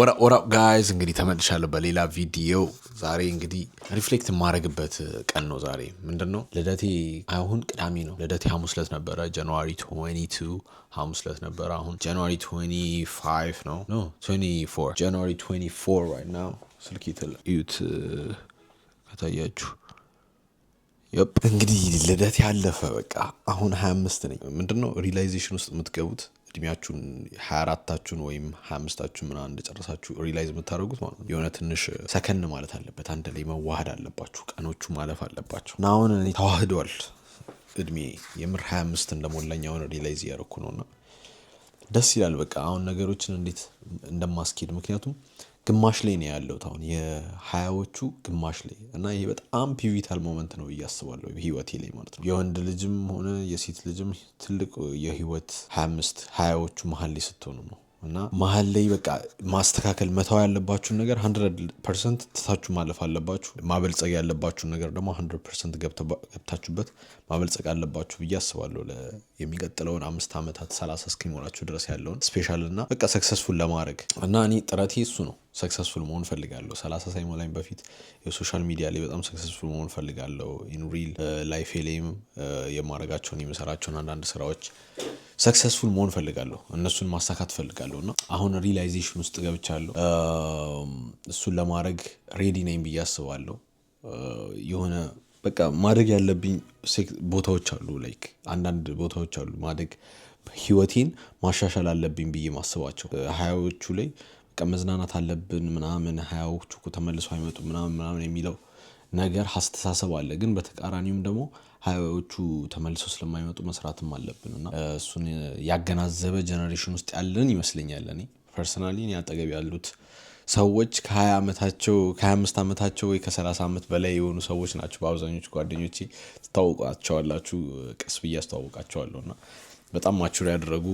what up guys እንግዲህ ተመልሻለሁ በሌላ ቪዲዮ ዛሬ እንግዲህ ሪፍሌክት የማደርግበት ቀን ነው ዛሬ ምንድነው ልደቴ አሁን ቅዳሜ ነው ልደቴ ሐሙስ ዕለት ነበረ ጃንዋሪ 22 ሐሙስ ዕለት ነበረ አሁን ጃንዋሪ 25 ነው 24 ጃንዋሪ 24 right now ስልክ ይዩት ከታያችሁ yep እንግዲህ ልደቴ ያለፈ በቃ አሁን 25 ነኝ ምንድነው ሪላይዜሽን ውስጥ የምትገቡት እድሜያችሁን 24ታችሁን ወይም 25ታችሁን ምናምን እንደጨረሳችሁ ሪላይዝ የምታደርጉት ማለት ነው የሆነ ትንሽ ሰከን ማለት አለበት አንድ ላይ መዋሃድ አለባችሁ ቀኖቹ ማለፍ አለባችሁ እና አሁን እኔ ተዋህዷል እድሜ የምር 25 እንደሞላኝ አሁን ሪላይዝ ያደረኩ ነውና ደስ ይላል በቃ አሁን ነገሮችን እንዴት እንደማስኬድ ምክንያቱም ግማሽ ላይ ነው ያለው አሁን የ20ዎቹ ግማሽ ላይ እና ይሄ በጣም ፒቪታል ሞመንት ነው እያስባለሁ በህይወቴ ላይ ማለት ነው የወንድ ልጅም ሆነ የሴት ልጅም ትልቅ የህይወት 25 20ዎቹ መሃል ላይ ስትሆኑ ነው እና መሃል ላይ በቃ ማስተካከል መተው ያለባችሁ ነገር 100% ትታችሁ ማለፍ አለባችሁ ማበልጸግ ያለባችሁ ነገር ደግሞ 100% ገብታችሁበት ማበልጸግ አለባችሁ ብዬ አስባለሁ የሚቀጥለውን 5 አመታት 30 እስኪሞላችሁ ድረስ ያለውን ስፔሻል እና በቃ ሰክሰስፉል ለማድረግ እና እኔ ጥረቴ እሱ ነው ሰክሰስፉል መሆን ፈልጋለሁ 30 ሳይሞላኝ በፊት የሶሻል ሚዲያ ላይ በጣም ሰክሰስፉል መሆን ፈልጋለሁ ኢን ሪል ላይፍ ላይም የማረጋቸውን የምሰራቸውን አንዳንድ ስራዎች ሰክሰስፉል መሆን ፈልጋለሁ እነሱን ማሳካት ፈልጋለሁና አሁን ሪላይዜሽን ውስጥ ገብቻለሁ እሱን ለማድረግ ሬዲ ነኝ ብዬ አስባለሁ የሆነ በቃ ማድረግ ያለብኝ ቦታዎች አሉ ላይክ አንዳንድ ቦታዎች አሉ ማድረግ ህይወቴን ማሻሻል አለብኝ ብዬ ማስባቸው 20ዎቹ ላይ በቃ መዝናናት አለብን ምናምን 20ዎቹ ተመልሶ አይመጡ ምናምን የሚለው ነገር አስተሳሰብ አለ ግን በተቃራኒውም ደግሞ 20ዎቹ ተመልሶ ስለማይመጡ መስራትም አለብንና እሱን ያገናዘበ ጄነሬሽን ውስጥ ያለን ይመስለኛል እኔ ፐርሰናሊ እኔ አጠገብ ያሉት ሰዎች ከ20 አመታቸው ከ25 አመታቸው ወይ ከ30 አመት በላይ የሆኑ ሰዎች ናቸው በአብዛኞቹ ጓደኞቼ ተታውቋቸዋላችሁ ቀስ ብዬ አስተዋውቃቸዋለሁና በጣም ማቹር ያደረጉ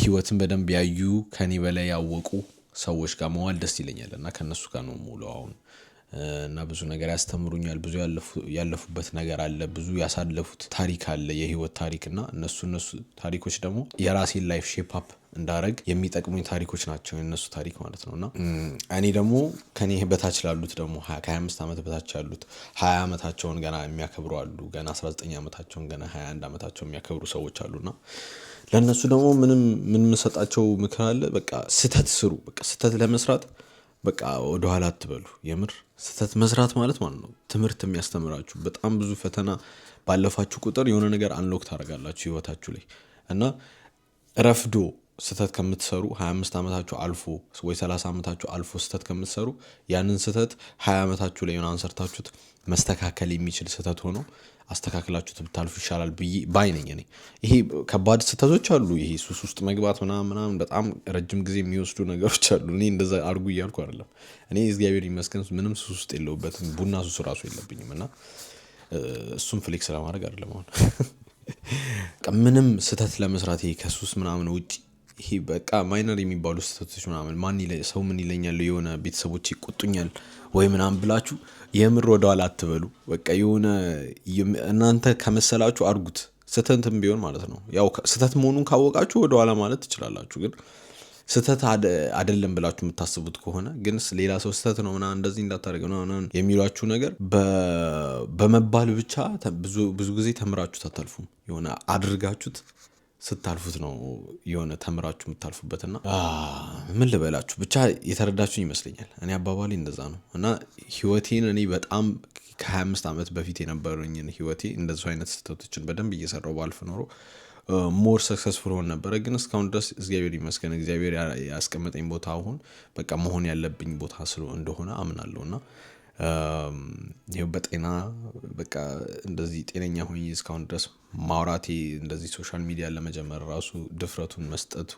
ህይወትን በደንብ ያዩ ከኔ በላይ ያወቁ ሰዎች ጋር መዋል ደስ ይለኛል እና ከነሱ ጋር ነው ሙሉ አሁን እና ብዙ ነገር ያስተምሩኛል ብዙ ያለፉበት ነገር አለ ብዙ ያሳለፉት ታሪክ አለ የህይወት ታሪክ እና እነሱ ታሪኮች ደግሞ የራሴን ላይፍ ሼፕ አፕ እንዳረግ የሚጠቅሙኝ ታሪኮች ናቸው የነሱ ታሪክ ማለት ነውና እኔ ደግሞ ከኔ በታች ላሉት ደግሞ ከ25 አመት በታች ያሉት 20 አመታቸውን ገና የሚያከብሩ አሉ ገና 19 አመታቸውን ገና 21 አመታቸውን የሚያከብሩ ሰዎች አሉና ለነሱ ደግሞ ምን መሰጣቸው ምክር አለ በቃ ስተት ስሩ በቃ ስተት ለመስራት በቃ ወደ ኋላ አትበሉ የምር ስተት መስራት ማለት ነው ትምህርት የሚያስተምራችሁ በጣም ብዙ ፈተና ባለፋችሁ ቁጥር የሆነ ነገር አንሎክ ታደርጋላችሁ ህይወታችሁ ላይ እና ረፍዶ ስተት ከምትሰሩ 25 አመታችሁ አልፎ ወይ 30 አመታችሁ አልፎ ስተት ከምትሰሩ ያንን ስተት 20 አመታችሁ ላይ የሆነ አንሰርታችሁት መስተካከል የሚችል ስተት ሆኖ አስተካክላችሁት ብታልፉ ይሻላል ባይ ነኝ እኔ ይሄ ከባድ ስተቶች አሉ ይሄ ሱስ ውስጥ መግባት ምናምን በጣም ረጅም ጊዜ የሚወስዱ ነገሮች አሉ እኔ እንደዛ አርጉ እያልኩ አይደለም እኔ እግዚአብሔር ይመስገን ምንም ሱስ ውስጥ የለውበትም ቡና ሱስ ራሱ የለብኝም እና እሱም ፍሌክስ ለማድረግ አይደለም አሁን ምንም ስተት ለመስራት ይሄ ከሱስ ምናምን ውጪ ይሄ በቃ ማይነር የሚባሉ ስተቶች ምናምን ሰው ምን ይለኛል የሆነ ቤተሰቦች ይቆጡኛል ወይ ምናምን ብላችሁ የምር ወደኋላ አትበሉ በቃ የሆነ እናንተ ከመሰላችሁ አርጉት ስተትም ቢሆን ማለት ነው ያው ስተት መሆኑን ካወቃችሁ ወደኋላ ማለት ትችላላችሁ ግን ስተት አይደለም ብላችሁ የምታስቡት ከሆነ ግን ሌላ ሰው ስተት ነው ምናምን እንደዚህ እንዳታደርጉ ነው የሚሏችሁ ነገር በመባል ብቻ ብዙ ጊዜ ተምራችሁ ታታልፉም የሆነ አድርጋችሁት ስታልፉት ነው የሆነ ተምራችሁ የምታልፉበትና ምን ልበላችሁ ብቻ የተረዳችሁ ይመስለኛል እኔ አባባሌ እንደዛ ነው እና ህይወቴን እኔ በጣም ከ25 አመት በፊት የነበረኝን ህይወቴ እንደዚህ አይነት ስተቶችን በደንብ እየሰራው ባልፍ ኖሮ ሞር ሰክሰስፉል ሆነ ነበር ግን እስካሁን ድረስ እግዚአብሔር ይመስገን እግዚአብሔር ያስቀመጠኝ ቦታ አሁን በቃ መሆን ያለብኝ ቦታ እንደሆነ አምናለሁና ይሄው በጤና በቃ እንደዚህ ጤነኛ ሆኜ እስካሁን ድረስ ማውራቴ እንደዚህ ሶሻል ሚዲያ ለመጀመር ራሱ ድፍረቱን መስጠቱ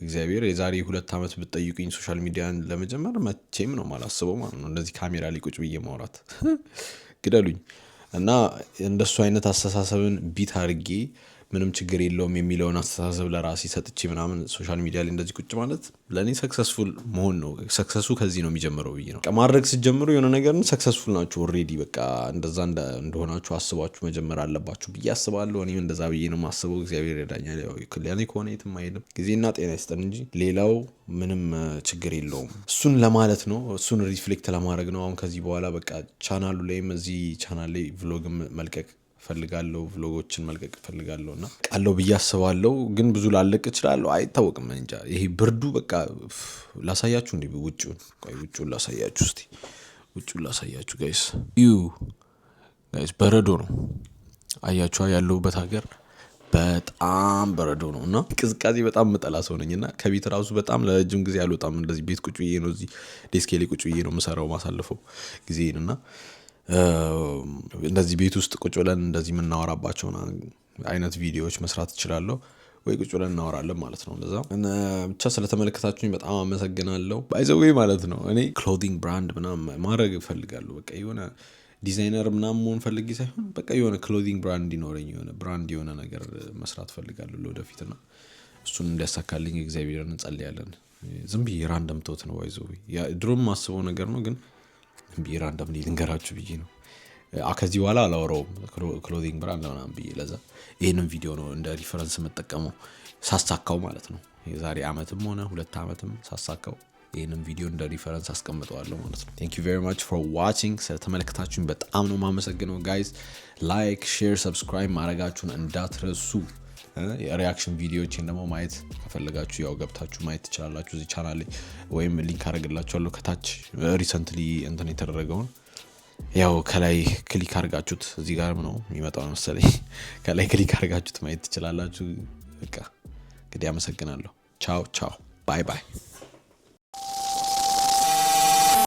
እግዚአብሔር የዛሬ 2 አመት ብትጠይቁኝ ሶሻል ሚዲያን ለመጀመር መቼም ነው ማላስበው ማለት ነው እንደዚህ ካሜራ ላይ ቁጭ ብዬ ማውራት ግደሉኝ እና እንደሱ አይነት አስተሳሰብን ቢት አድርጌ ምንም ችግር የለውም የሚለውን አስተሳሰብ ለራሴ ሰጥቼ ምናምን ሶሻል ሚዲያ ላይ እንደዚህ ቁጭ ማለት ለእኔ ሰክሰስፉል መሆን ነው። ሰክሰሱ ከዚህ ነው የሚጀምረው ብዬ ነው ማድረግ ስትጀምሩ የሆነ ነገርን ሰክሰስፉል ናችሁ ኦልሬዲ በቃ እንደዛ እንደሆናችሁ አስባችሁ መጀመር አለባችሁ ብዬ አስባለሁ። እኔም እንደዛ ብዬ ነው የማስበው። እግዚአብሔር ይረዳኛል። ለእኔ ከሆነ የትም አይሄድም። ጊዜና ጤና ይስጠን እንጂ ሌላው ምንም ችግር የለውም። እሱን ለማለት ነው። እሱን ሪፍሌክት ለማድረግ ነው። አሁን ከዚህ በኋላ በቃ ቻናሉ ላይም እዚህ ቻናል ላይ ቭሎግም መልቀቅ ፈልጋለሁ። ቭሎጎችን መልቀቅ ፈልጋለሁ እና ቃለው ብዬ አስባለሁ። ግን ብዙ ላለቅ እችላለሁ አይታወቅም። እንጃ ይሄ ብርዱ በቃ ላሳያችሁ እንዴ ውጭውን ላሳያችሁ እስቲ ውጭውን ላሳያችሁ ጋይስ በረዶ ነው አያችኋ ያለሁበት ሀገር በጣም በረዶ ነው እና ቅዝቃዜ በጣም መጠላ ሰው ነኝና ከቤት ራሱ በጣም ለረጅም ጊዜ አልወጣም። እንደዚህ ቤት ቁጭ ብዬ ነው እዚህ ዴስኬ ላይ ቁጭ ብዬ ነው የምሰራው ማሳልፈው ጊዜና እንደዚህ ቤት ውስጥ ቁጭ ብለን እንደዚህ የምናወራባቸውን አይነት ቪዲዮዎች መስራት እችላለሁ ወይ ቁጭ ብለን እናወራለን ማለት ነው። እንደዛ ብቻ ስለተመለከታችሁኝ በጣም አመሰግናለሁ። ባይ ዘ ዌይ ማለት ነው እኔ ክሎዚንግ ብራንድ ምናምን ማድረግ እፈልጋለሁ። በቃ የሆነ ዲዛይነር ምናምን መሆን ፈልጌ ሳይሆን በቃ የሆነ ክሎዚንግ ብራንድ እንዲኖረኝ የሆነ ብራንድ የሆነ ነገር መስራት ፈልጋለሁ ለወደፊትና እሱን እንዲያሳካልኝ እግዚአብሔርን እንጸልያለን። ዝም ብዬ ራንደም ቶት ነው ባይዘው ድሮም ማስበው ነገር ነው ግን ዝም ብዬ ራንደም ልንገራችሁ ብዬ ነው። ከዚህ በኋላ አላወራውም ክሎዚንግ ብራንድ ምናምን ብዬ ለዛ ይሄንን ቪዲዮ ነው እንደ ሪፈረንስ የምጠቀመው ሳሳካው ማለት ነው። የዛሬ አመትም ሆነ 2 አመትም ሳሳካው ይሄንን ቪዲዮ እንደ ሪፈረንስ አስቀምጠዋለሁ ማለት ነው። Thank you very much for watching። ስለተመለከታችሁኝ በጣም ነው ማመሰግነው ጋይስ። ላይክ ሼር ሰብስክራይብ ማድረጋችሁን እንዳትረሱ። የሪአክሽን ቪዲዮዎችን ደግሞ ማየት ከፈለጋችሁ ያው ገብታችሁ ማየት ትችላላችሁ እዚህ ቻናል ላይ ወይም ሊንክ አደርግላችኋለሁ ከታች ሪሰንትሊ እንትን የተደረገውን ያው ከላይ ክሊክ አድርጋችሁት እዚህ ጋር ነው የሚመጣው መሰለኝ ከላይ ክሊክ አድርጋችሁት ማየት ትችላላችሁ። በቃ እንግዲህ አመሰግናለሁ። ቻው ባይ ባይ።